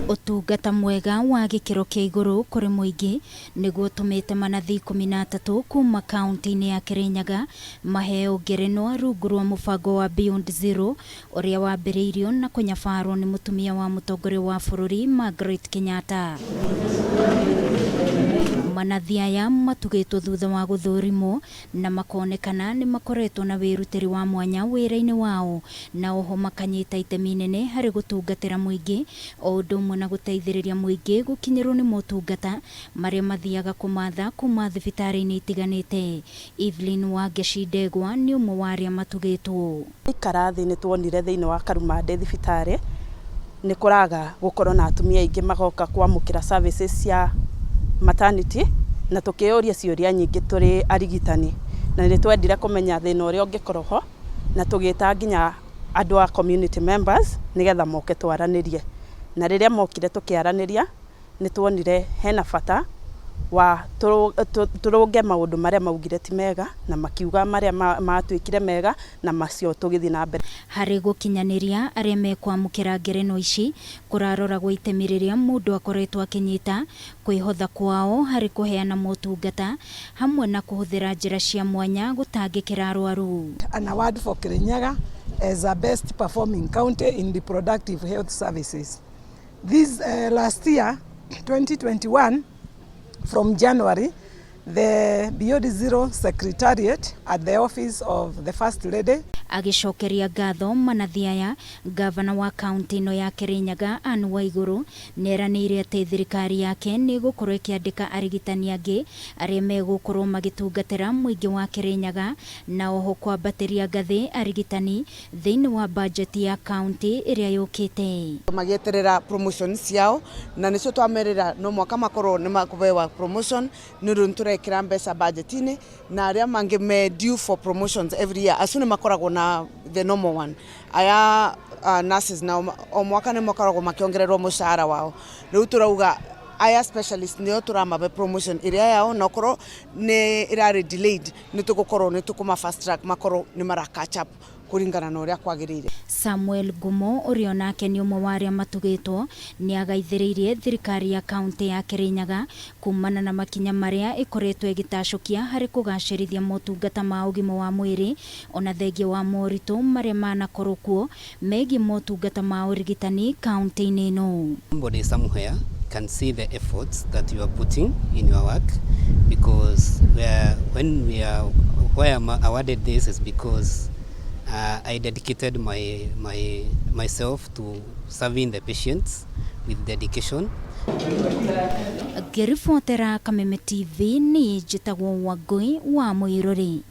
Utungata mwega wa gikiro kia iguru kuri muingi niguo tumite Manathi 13 kuuma kaunti-ini ya Kirinyaga maheo ngerenwa rungu rwa mubango wa Beyond Zero uria wambiriirio na kunyafarwo ni mutumia wa mutongoria wa bururi Margaret Kenyatta. Manathi aya matugitwo thutha wa guthurimo na makonekana ni makoretwo na wirutiri wa mwanya wira-ini wao na oho makanyita itemi nene hari gutungatira muingi o undu umwe na guteithiriria muingi gukinyirwo ni motungata maria mathiaga kumatha kuma thibitari-ini itiganite. Evelyn wa Geshidegwa ni umwe wa aria matugitwo. Ikarathi ni tuonire thiini wa Karumande thibitari ni kuraga gukorwo na atumia aingi magoka kwamukira services cia maternity na tukiuria ciuria nyingi turi arigitani na ni twendire kumenya thina uria ungikorwo na tugita nginya andu a community members nigetha moke twaranirie na riria mokire tukiaraniria ni tuonire hena bata wa turunge maundu maria maugire ti mega na makiuga maria matwikire mega na macio tugithi na mbere hari gukinyaniria aria mekwamukira ngereno ici kuraroragwo itemi riria mundu akoretwo akinyita kwihotha kwao hari kuheana motungata hamwe na kuhuthira njira cia mwanya gutangikira arwaru. An award for Kirinyaga as a best performing county in reproductive health services. This last year 2021 from January, the Beyond Zero Secretariat at the office of the First Lady agicokeria ngatho Manathi aya gavana wa kaunti ino ya Kirinyaga Anne Waiguru neranire ati thirikari yake ni gukorwo ikiandika arigitani angi aria megukorwo magitungatira muingi wa Kirinyaga na oho kwambatiria ngathi arigitani thiini wa budget ya kaunti iria yukite magieterera promotion ciao na nicio twamerera no mwaka makorwo ni makubewa promotion ni runturekira mbeca budget-ini na aria mangi me due for promotions every year asune makoragwo na the normal one. Aya nurses na o mwaka ni makoragwo makiongererwo mushahara wao. Riu turauga aya specialist nio turamabe promotion iria yao na korwo ni irari delayed ni tugukorwo ni tukuma fast track makorwo ni mara catch up kuringana na uria kwagirire. Samuel Gumo uria nake ni umwe wa aria matugitwo ni agaithiriirie thirikari ya kaunti ya Kirinyaga kumana na makinya maria ikoretwo igitacukia hari kugacirithia motungata ma ugima wa mwiri ona thengia wa moritu maria manakorwo kuo megi motungata ma urigitani kaunti-ini ino. Somebody somewhere can see the efforts that you are putting in your work because why I'm awarded this is because I dedicated myself to serving the patients with dedication. Ngiribotera Kameme TV ni njitagwo Wangui wa Mwiruri.